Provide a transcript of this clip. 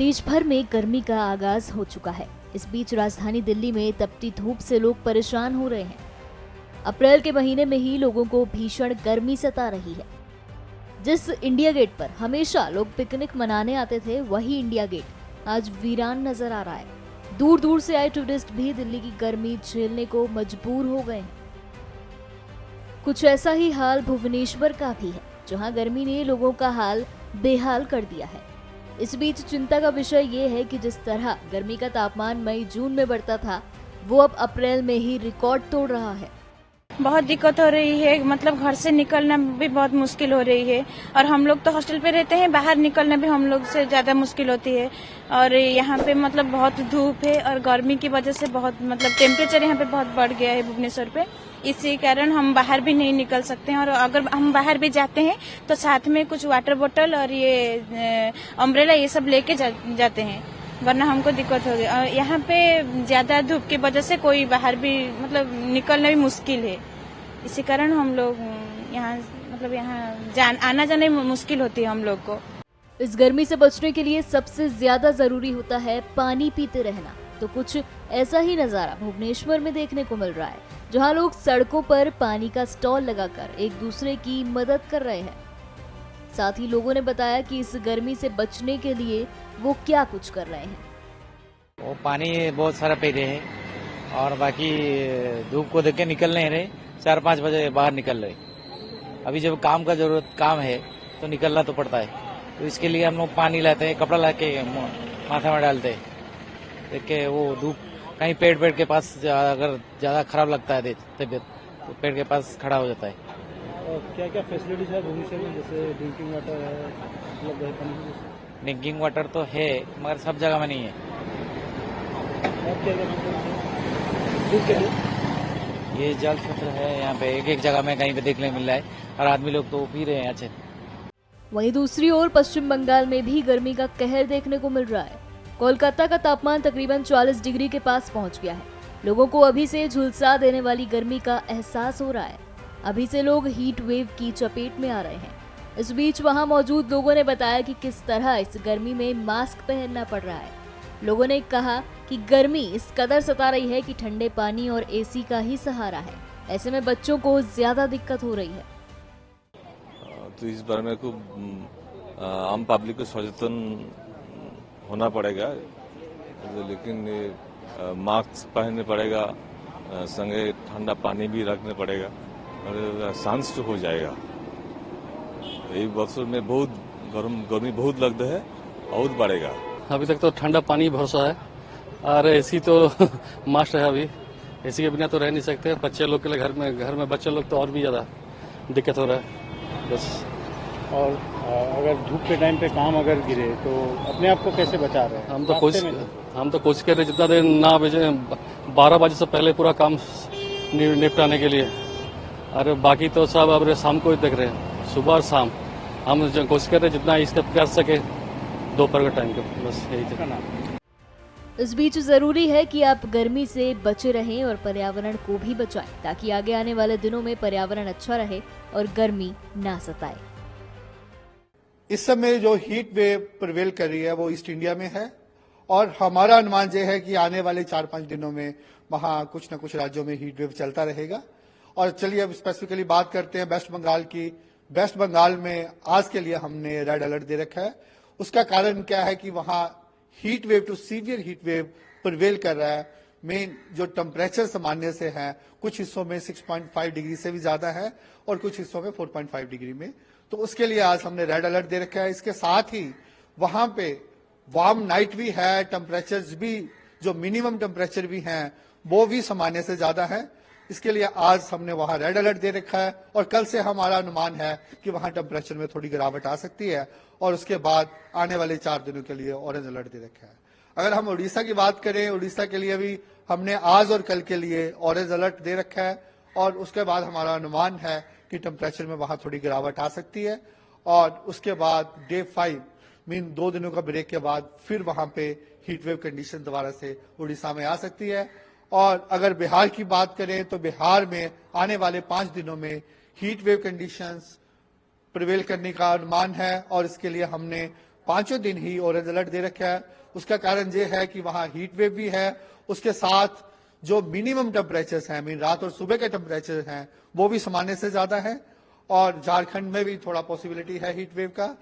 देश भर में गर्मी का आगाज हो चुका है। इस बीच राजधानी दिल्ली में तपती धूप से लोग परेशान हो रहे हैं। अप्रैल के महीने में ही लोगों को भीषण गर्मी सता रही है। जिस इंडिया गेट पर हमेशा लोग पिकनिक मनाने आते थे, वही इंडिया गेट आज वीरान नजर आ रहा है। दूर दूर से आए टूरिस्ट भी दिल्ली की गर्मी झेलने को मजबूर हो गए हैं। कुछ ऐसा ही हाल भुवनेश्वर का भी है, जहां गर्मी ने लोगों का हाल बेहाल कर दिया है। इस बीच चिंता का विषय ये है कि जिस तरह गर्मी का तापमान मई जून में बढ़ता था, वो अब अप्रैल में ही रिकॉर्ड तोड़ रहा है। बहुत दिक्कत हो रही है, मतलब घर से निकलना भी बहुत मुश्किल हो रही है। और हम लोग तो हॉस्टल पे रहते हैं, बाहर निकलना भी हम लोग से ज्यादा मुश्किल होती है। और यहाँ पे मतलब बहुत धूप है और गर्मी की वजह से बहुत मतलब टेम्परेचर यहाँ पे बहुत बढ़ गया है भुवनेश्वर पे। इसी कारण हम बाहर भी नहीं निकल सकते हैं। और अगर हम बाहर भी जाते हैं तो साथ में कुछ वाटर बोतल और ये अम्ब्रेला ये सब लेके जाते हैं, वरना हमको दिक्कत होगी। और यहाँ पे ज्यादा धूप की वजह से कोई बाहर भी मतलब निकलना भी मुश्किल है। इसी कारण हम लोग यहाँ मतलब यहाँ आना जाने मुश्किल होती है हम लोग को। इस गर्मी से बचने के लिए सबसे ज्यादा जरूरी होता है पानी पीते रहना। तो कुछ ऐसा ही नजारा भुवनेश्वर में देखने को मिल रहा है, जहाँ लोग सड़कों पर पानी का स्टॉल लगाकर एक दूसरे की मदद कर रहे हैं। साथ ही लोगों ने बताया कि इस गर्मी से बचने के लिए वो क्या कुछ कर रहे हैं। वो पानी बहुत सारा पी रहे हैं और बाकी धूप को देख के निकल नहीं रहे। 4-5 बजे बाहर निकल रहे। अभी जब काम है तो निकलना तो पड़ता है, तो इसके लिए हम लोग पानी लाते हैं, कपड़ा ला के माथा में डालते हैं। देख के वो धूप कहीं पेड़ के पास अगर ज्यादा खराब लगता है तबियत तो पेड़ के पास खड़ा हो जाता है। और क्या क्या फैसिलिटीज है भुवनेश्वर में, जैसे ड्रिंकिंग वाटर है, उपलब्ध है पानी? ड्रिंकिंग वाटर तो है मगर सब जगह में नहीं है। और क्या ये जल क्षेत्र है, यहाँ पे एक जगह में कहीं पे देखने को मिल रहा है और आदमी लोग तो पी रहे हैं अच्छे। वहीं दूसरी ओर पश्चिम बंगाल में भी गर्मी का कहर देखने को मिल रहा है। कोलकाता का तापमान तकरीबन 40 डिग्री के पास पहुंच गया है। लोगों को अभी से झुलसा देने वाली गर्मी का एहसास हो रहा है। अभी से लोग हीट वेव की चपेट में आ रहे हैं। इस बीच वहां मौजूद लोगों ने बताया कि किस तरह इस गर्मी में मास्क पहनना पड़ रहा है। लोगों ने कहा कि गर्मी इस कदर सता रही है कि ठंडे पानी और एसी का ही सहारा है। ऐसे में बच्चों को ज्यादा दिक्कत हो रही है। तो इस बारे में को आम पब्लिक को सचेतन होना पड़ेगा, लेकिन मास्क पहनने पड़ेगा, संगे ठंडा पानी भी रखने पड़ेगा और सांस हो जाएगा। ये वर्षों में बहुत गर्मी बहुत लगता है, बहुत बढ़ेगा। अभी तक तो ठंडा पानी भरोसा है और एसी तो मस्ट है। अभी एसी के बिना तो रह नहीं सकते। बच्चे लोग के लिए घर में बच्चे लोग तो और भी ज्यादा दिक्कत हो रहा है बस। और अगर धूप के टाइम पे काम अगर गिरे तो अपने आप को कैसे बचा रहे हैं? हम तो कोशिश कर रहे जितना देर ना बजे 12 बजे से पहले पूरा काम निपटाने के लिए। और बाकी तो सब अब शाम को ही देख रहे हैं, सुबह और शाम हम कोशिश कर रहे हैं जितना इसका कर सके दोपहर के टाइम का, बस यही था। इस बीच जरूरी है कि आप गर्मी से बचे रहें और पर्यावरण को भी बचाएं, ताकि आगे आने वाले दिनों में पर्यावरण अच्छा रहे और गर्मी ना सताए। इस समय जो हीट वेव प्रिवेल कर रही है वो ईस्ट इंडिया में है और हमारा अनुमान यह है कि आने वाले 4-5 दिनों में वहां कुछ न कुछ राज्यों में हीट वेव चलता रहेगा। और चलिए अब स्पेसिफिकली बात करते हैं वेस्ट बंगाल की। वेस्ट बंगाल में आज के लिए हमने रेड अलर्ट दे रखा है। उसका कारण क्या है कि वहां heat wave to severe heat wave prevail कर रहा है। मेन जो टेम्परेचर सामान्य से है, कुछ हिस्सों में 6.5 डिग्री से भी ज्यादा है और कुछ हिस्सों में 4.5 डिग्री में। तो उसके लिए आज हमने रेड अलर्ट दे रखा है। इसके साथ ही वहां पे वार्म नाइट भी है, टेम्परेचर भी जो मिनिमम टेम्परेचर भी हैं वो भी सामान्य से ज्यादा है। इसके लिए आज हमने वहां रेड अलर्ट दे रखा है और कल से हमारा अनुमान है कि वहां टेम्परेचर में थोड़ी गिरावट आ सकती है और उसके बाद आने वाले 4 दिनों के लिए ऑरेंज अलर्ट दे रखा है। अगर हम उड़ीसा की बात करें, उड़ीसा के लिए भी हमने आज और कल के लिए ऑरेंज अलर्ट दे रखा है और उसके बाद हमारा अनुमान है कि टेम्परेचर में वहां थोड़ी गिरावट आ सकती है। और उसके बाद डे 5 मीन 2 दिनों का ब्रेक के बाद फिर वहां पे हीट वेव कंडीशन दोबारा से उड़ीसा में आ सकती है। और अगर बिहार की बात करें तो बिहार में आने वाले 5 दिनों में हीट वेव कंडीशंस प्रिवेल करने का अनुमान है और इसके लिए हमने 5 दिन ही ऑरेंज अलर्ट दे रखा है। उसका कारण ये है कि वहां हीट वेव भी है, उसके साथ जो मिनिमम टेम्परेचर्स हैं, मीन रात और सुबह के टेम्परेचर हैं, वो भी सामान्य से ज्यादा है और झारखंड में भी थोड़ा पॉसिबिलिटी है हीट वेव का।